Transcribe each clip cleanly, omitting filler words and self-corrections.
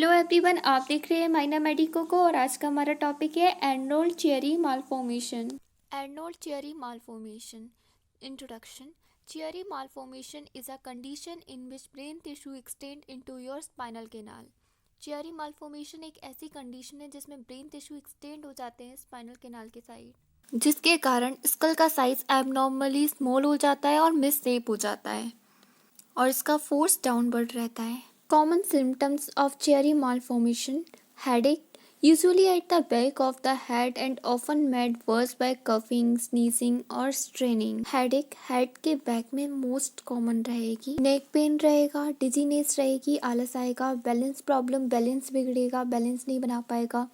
Hello everyone, आप देख रहे हैं माइना मेडिको को और आज का हमारा टॉपिक है Arnold चियरी malformation. Arnold चियरी malformation introduction. चियरी malformation is a condition in which brain tissue extend into your spinal canal. चियरी malformation एक ऐसी कंडीशन है जिसमें ब्रेन टिश्यू एक्सटेंड हो जाते हैं स्पाइनल कैनाल के साइड, जिसके कारण स्कल का साइज एबनॉर्मली स्मॉल हो जाता है और मिस शेप हो जाता है और इसका फोर्स डाउनवर्ड रहता है। Common symptoms of Chiari malformation: headache, usually at the back of the head and often made worse by coughing, sneezing or straining. Headache head के बैक में मोस्ट कॉमन रहेगी। नेक पेन रहेगा, dizziness रहेगी, आलस आएगा, balance problem, balance बिगड़ेगा, balance नहीं बना पाएगा,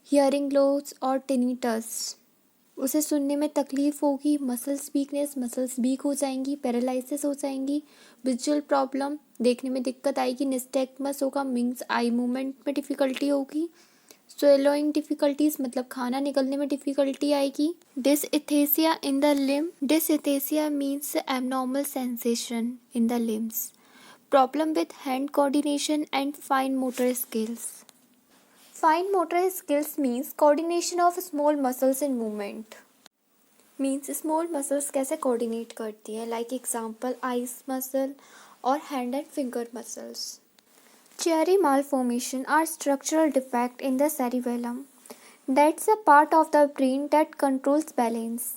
हियरिंग लॉस और टिनिटस, उसे सुनने में तकलीफ होगी, मसल्स वीकनेस, मसल्स वीक हो जाएंगी, पैरालिसिस हो जाएंगी, विजुअल प्रॉब्लम, देखने में दिक्कत आएगी, निस्टैग्मस होगा, मीन्स आई मूवमेंट में डिफिकल्टी होगी, स्वेलोइंग डिफिकल्टीज मतलब खाना निकलने में डिफिकल्टी आएगी, dysaesthesia in the limb, dysaesthesia means abnormal sensation in the limbs, problem with hand coordination and fine motor skills. Fine motor skills means coordination of small muscles in movement. Means small muscles कैसे coordinate करती हैं, like example eyes muscle और hand and finger muscles. Chiari malformation are structural defect in the cerebellum. That's a part of the brain that controls balance.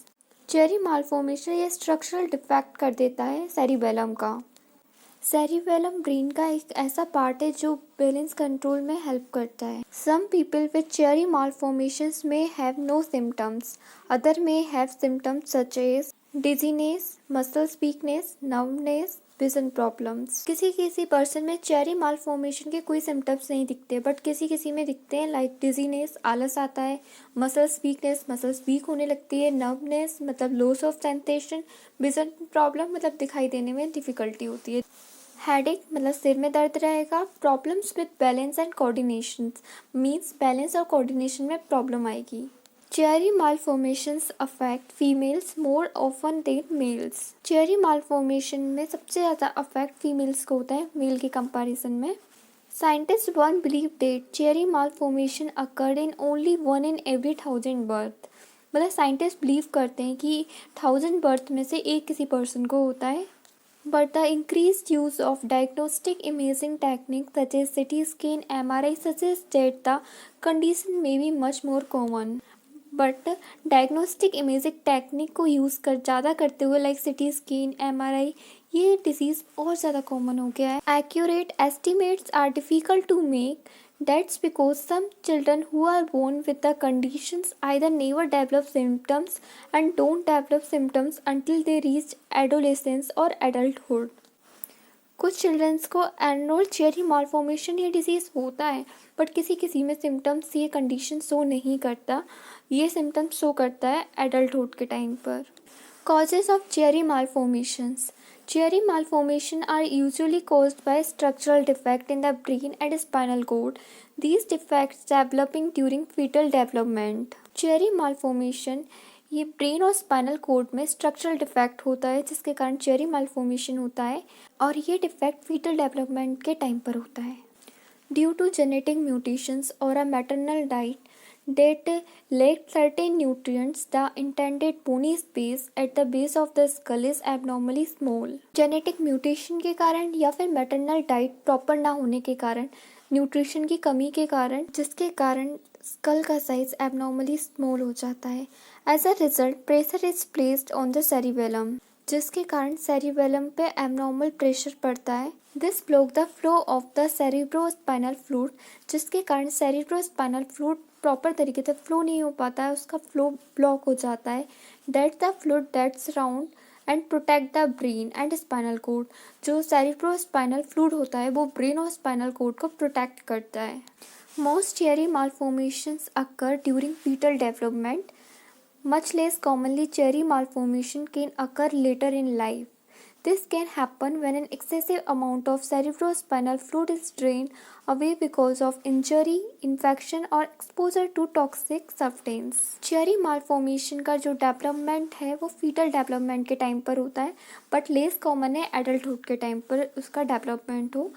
Chiari malformation ये structural defect कर देता है cerebellum का. Cerebellum brain का एक ऐसा part है जो बैलेंस कंट्रोल में हेल्प करता है. Some people with Chiari malformations में हैव नो सिम्टम्स, अदर में have symptoms such as dizziness, muscles weakness, nervousness, vision problems. किसी किसी पर्सन में चियरी मालफॉर्मेशन के कोई सिम्टम्स नहीं दिखते बट किसी किसी में दिखते हैं, लाइक डिजीनेस, आलस आता है, मसल्स वीकनेस, मसल्स वीक होने लगती है, नर्वनेस मतलब loss of sensation, vision problem मतलब दिखाई देने में डिफिकल्टी होती है, हेडेक मतलब सिर में दर्द रहेगा, problems with balance and coordination means balance और कोऑर्डिनेशन में प्रॉब्लम आएगी. Chiari malformations affect females more often than males. Chiari malformation में सबसे ज़्यादा अफेक्ट फीमेल्स को होता है मेल के कंपैरिजन में. Scientist one believe date चियरी malformation occurred in only 1 in every 1000 birth. मतलब साइंटिस्ट बिलीव करते हैं कि 1000 बर्थ में से एक किसी पर्सन को होता है. But the increased use of diagnostic imaging techniques such as CT scan, MRI suggests that the condition may be much more common. But diagnostic imaging technique को यूज़ कर ज़्यादा करते हुए लाइक CT scan, MRI ये disease और ज़्यादा common हो गया है. Accurate estimates are difficult to make. That's because some children who are born with the conditions either never develop symptoms and don't develop symptoms until they reach adolescence or adulthood. कुछ children's को Arnold चियरी malformation ये disease होता है but किसी किसी में symptoms ये condition show नहीं करता, ये सिम्टम्स शो करता है एडल्टहुड के टाइम पर. Causes of चियरी मालफॉर्मेशंस. Chiari malformation are usually caused by structural defect in the brain and spinal cord. These defects developing during fetal development. Chiari malformation ये brain और spinal cord में structural defect होता है जिसके कारण चियरी malformation होता है और ये डिफेक्ट फीटल डेवलपमेंट के टाइम पर होता है. ड्यू टू जेनेटिक म्यूटेशंस और a maternal diet that lack certain nutrients, the intended bony space at the base of the skull is abnormally small. Genetic mutation के कारण या फिर मैटरनल डाइट प्रॉपर ना होने के कारण, न्यूट्रिशन की कमी के कारण, जिसके कारण स्कल का साइज एबनॉर्मली स्मॉल हो जाता है. As a result pressure is placed on the cerebellum, जिसके कारण सेरिबेलम पे एबनॉर्मल प्रेशर पड़ता है. This block the flow of the cerebrospinal fluid, जिसके कारण सेरिब्रोस्पाइनल फ्लूइड प्रॉपर तरीके से फ्लो नहीं हो पाता है, उसका फ्लो ब्लॉक हो जाता है. That the fluid that's round and protect the brain and spinal cord. जो सेरिब्रोस्पाइनल फ्लूइड होता है वो ब्रेन और स्पाइनल कोड को प्रोटेक्ट करता है. Most Chiari malformations occur during foetal development. Much less commonly, Chiari malformation can occur later in life. This can happen when an excessive amount of cerebrospinal fluid is drained away because of injury, infection or exposure to toxic substance. Chiari malformation का जो development है वो fetal development के time पर होता है but less common है adulthood के टाइम पर उसका डेवलपमेंट हो,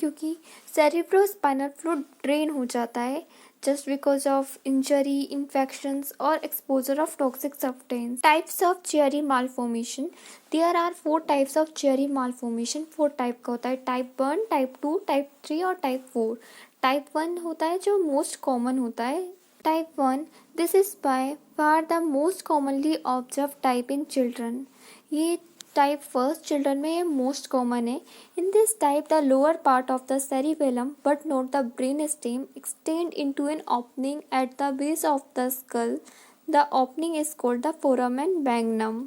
क्योंकि सेरिब्रोस्पाइनल फ्लूइड ड्रेन हो जाता है just because of injury, infections or exposure of toxic substance. Types of Chiari malformation. There are 4 types of Chiari malformation. 4 type का होता है, टाइप 1, टाइप 2, टाइप 3 और टाइप 4. टाइप 1 होता है जो मोस्ट कॉमन होता है. Type 1, this is by far the most commonly observe type in children. ये टाइप फर्स्ट चिल्ड्रन में ये मोस्ट कॉमन है. In this type the lower part of the cerebellum but not the brain stem extend into an opening at the base of the skull. The opening is called the foramen magnum.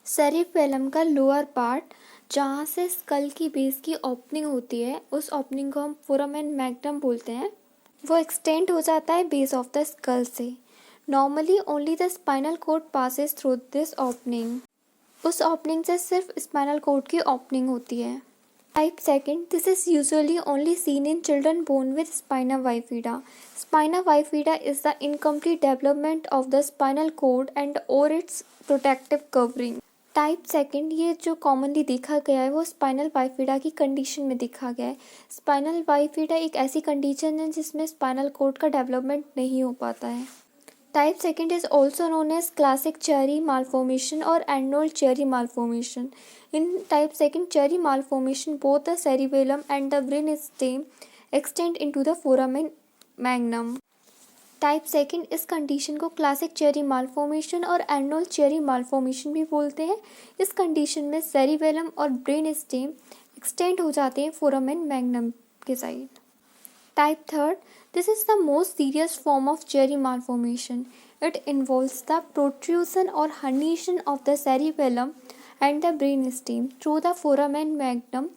cerebellum का lower part जहाँ से school की base की opening होती है उस opening को हम फोरामेन मैग्नम बोलते हैं. वो एक्सटेंड हो जाता है बेस ऑफ द स्कल से. Normally only the spinal cord passes through this opening. उस ओपनिंग से सिर्फ स्पाइनल कॉर्ड की ओपनिंग होती है. Type second, this is usually only seen in children born with spina bifida. Spina bifida is the incomplete development of the spinal cord and और its protective covering. Type second, ये जो commonly देखा गया है वो spinal bifida की condition में देखा गया है. स्पाइनल बाइफिडा एक ऐसी कंडीशन है जिसमें स्पाइनल कॉर्ड का डेवलपमेंट नहीं हो पाता है. Type second is also known as classic Chiari malformation or Arnold Chiari malformation. In type second Chiari malformation, both the cerebellum and the brain stem extend into the foramen magnum. Type second, इस condition को classic cherry malformation और Arnold cherry malformation भी बोलते हैं. इस condition में cerebellum और brain stem extend हो जाते हैं फोरामेन मैग्नम के side. Type third, this is the most serious form of Chiari malformation. It involves the protrusion or herniation of the cerebellum and the brainstem through the foramen magnum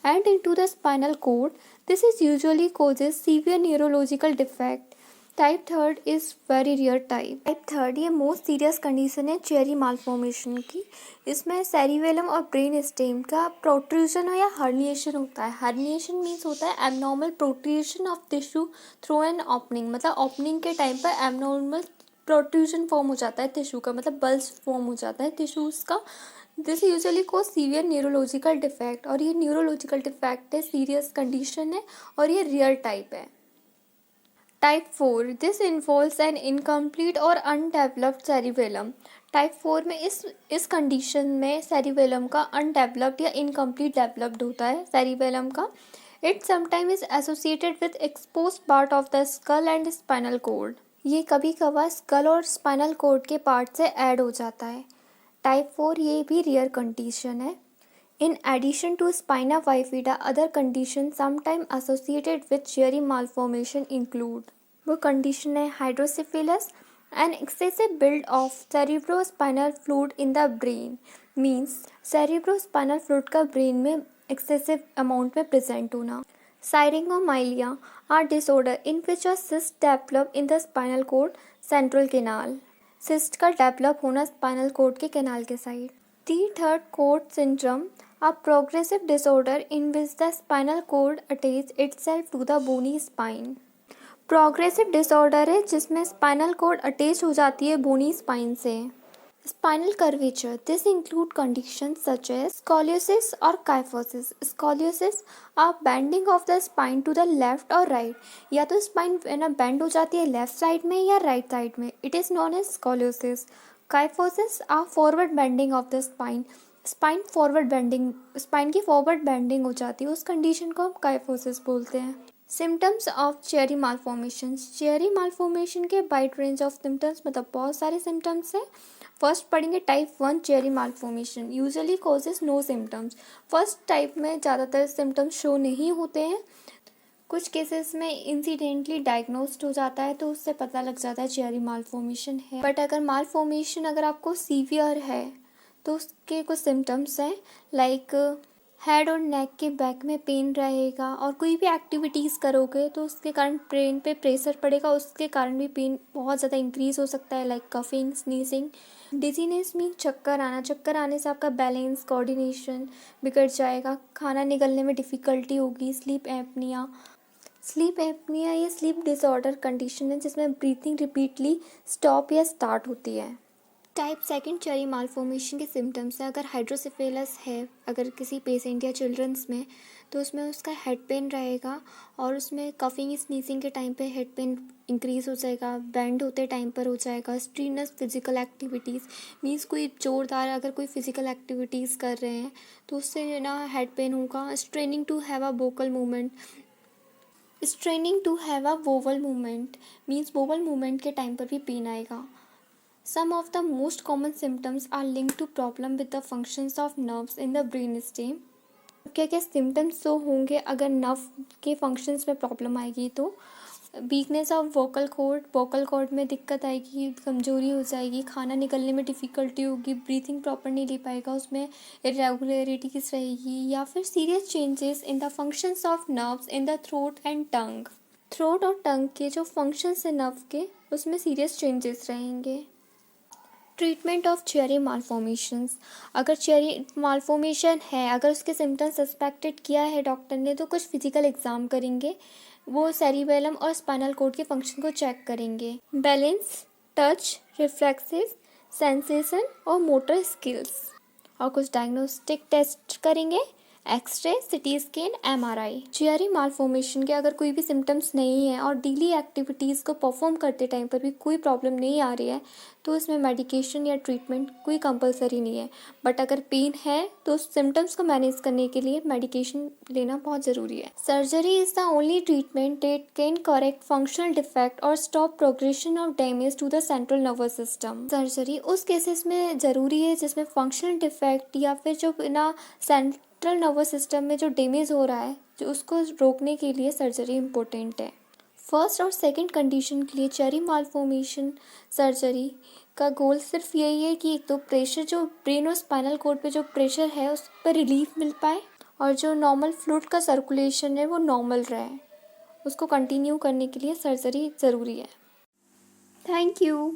and into the spinal cord. This is usually causes severe neurological defect. Type third is very rare type. Type third ये most serious condition है Chiari malformation की. इसमें cerebellum और brain stem का protrusion या herniation होता है. Herniation means होता है abnormal protrusion of tissue through an opening. मतलब ओपनिंग के टाइम पर एबनॉर्मल प्रोट्रूजन फॉर्म हो जाता है टिश्यू का, मतलब बल्ज फॉर्म हो जाता है टिश्यूज़ का. This usually cause severe neurological defect. और ये न्यूरोलॉजिकल डिफेक्ट है, सीरियस कंडीशन है और ये रियल टाइप है. Type 4, this involves an incomplete और अनडेवलप्ड सेरिबेलम. टाइप 4 में इस कंडीशन में सेरिबेलम का अनडेवलप्ड या इनकम्प्लीट डेवलप्ड होता है सेरिबेलम का. It sometime is associated with expose part of the skull and spinal cord. ये कभी कभार स्कल और स्पाइनल कॉर्ड के पार्ट से ऐड हो जाता है. टाइप 4 ये भी रेयर कंडीशन है. In addition to spina bifida, other conditions sometimes associated with Chiari malformation include. वो condition है hydrocephalus, an excessive build of cerebrospinal fluid in the brain. Means cerebrospinal fluid का brain में excessive amount में present होना. Syringomyelia are disorder in which a cyst develop in the spinal cord central canal. Cyst का develop होना spinal cord के canal के side. The third cord syndrome, a progressive disorder in which the spinal cord attaches itself to the bony spine. Progressive disorder है जिसमें spinal cord attach हो जाती है bony spine से. Spinal curvature, this include condition such as scoliosis और kyphosis. Scoliosis a bending of the spine to the left और right. या तो स्पाइन बेंड हो जाती है लेफ्ट साइड में या राइट साइड में. It is known as scoliosis. Kyphosis a forward bending of the spine. Spine की फॉरवर्ड बेंडिंग हो जाती है, उस कंडीशन को हम काइफोसिस बोलते हैं. Symptoms of Chiari malformation. Chiari malformation के वाइड रेंज ऑफ सिम्टम्स, मतलब बहुत सारे सिम्टम्स हैं. फर्स्ट पढ़ेंगे type 1 Chiari malformation. Usually causes no symptoms. First type में ज़्यादातर सिम्टम्स शो नहीं होते हैं. कुछ केसेस में इंसिडेंटली डायग्नोस्ड हो जाता है तो उससे पता लग जाता है चियरी मालफॉर्मेशन है. बट अगर मालफॉर्मेशन अगर आपको सीवियर है तो उसके कुछ सिम्टम्स हैं, लाइक हेड और नेक के बैक में पेन रहेगा, और कोई भी एक्टिविटीज़ करोगे तो उसके कारण ब्रेन पे प्रेशर पड़ेगा, उसके कारण भी पेन बहुत ज़्यादा इंक्रीज़ हो सकता है, like coughing, sneezing. Dizziness mean चक्कर आना. चक्कर आने से आपका बैलेंस, कोऑर्डिनेशन बिगड़ जाएगा. खाना निगलने में डिफ़िकल्टी होगी. स्लीप एपनिया ये स्लीप डिसऑर्डर कंडीशन है जिसमें ब्रीथिंग रिपीटली स्टॉप या स्टार्ट होती है. टाइप सेकंड चियरी मालफॉर्मेशन के सिम्टम्स हैं. अगर हाइड्रोसेफेलस है अगर किसी पेशेंट या चिल्ड्रंस में, तो उसमें उसका हेड पेन रहेगा और उसमें कफिंग स्नीजिंग के टाइम पे हेड पेन इंक्रीज़ हो जाएगा, बैंड होते टाइम पर हो जाएगा। स्ट्रीनस फिजिकल एक्टिविटीज़ मीन्स कोई जोरदार अगर कोई फिजिकल एक्टिविटीज़ कर रहे हैं तो उससे ना हेड पेन होगा। Straining to have a vocal movement, straining to have a vowel movement means vowel movement के टाइम पर भी पेन आएगा। Some of the most common symptoms are linked to problem with the functions of nerves in the brain stem. क्या क्या symptoms तो होंगे अगर nerve के फंक्शंस में प्रॉब्लम आएगी तो वीकनेस ऑफ वोकल कॉर्ड में दिक्कत आएगी, कमजोरी हो जाएगी, खाना निकलने में डिफ़िकल्टी होगी, ब्रीथिंग प्रॉपर नहीं ले पाएगा, उसमें इरेगुलरिटीज रहेगी, या फिर serious changes in the functions of nerves in the throat and tongue. Throat और टंग के जो फंक्शंस हैं नर्व के उसमें सीरियस चेंजेस रहेंगे। ट्रीटमेंट ऑफ चियरी मालफॉर्मेशंस, अगर चियरी मालफॉर्मेशन है, अगर उसके सिम्टम्स सस्पेक्टेड किया है डॉक्टर ने तो कुछ फिजिकल एग्जाम करेंगे, वो सेरिबेलम और स्पाइनल कॉर्ड के फंक्शन को चेक करेंगे। बैलेंस, टच, रिफ्लेक्सेस, सेंसेशन और मोटर स्किल्स, और कुछ डायग्नोस्टिक टेस्ट करेंगे, एक्सरे, सिटी स्कैन, एमआरआई। चियरी मालफॉर्मेशन के अगर कोई भी सिम्टम्स नहीं है और डेली एक्टिविटीज़ को परफॉर्म करते टाइम पर भी कोई प्रॉब्लम नहीं आ रही है तो इसमें मेडिकेशन या ट्रीटमेंट कोई कंपलसरी नहीं है। बट अगर पेन है तो सिम्टम्स को मैनेज करने के लिए मेडिकेशन लेना बहुत ज़रूरी है। Surgery is the only treatment that can correct functional defect और stop progression of damage to the central nervous system. Surgery उस केसेस में ज़रूरी है जिसमें फंक्शनल डिफेक्ट या फिर जो ना सेंट्रल नर्वस सिस्टम में जो डैमेज हो रहा है जो उसको रोकने के लिए सर्जरी इम्पोर्टेंट है। फर्स्ट और सेकंड कंडीशन के लिए चियरी मालफॉर्मेशन सर्जरी का गोल सिर्फ यही है कि एक तो प्रेशर जो ब्रेन और स्पाइनल कॉर्ड पे जो प्रेशर है उस पर रिलीफ मिल पाए और जो नॉर्मल फ्लूइड का सर्कुलेशन है वो नॉर्मल रहे, उसको कंटिन्यू करने के लिए सर्जरी ज़रूरी है। Thank you.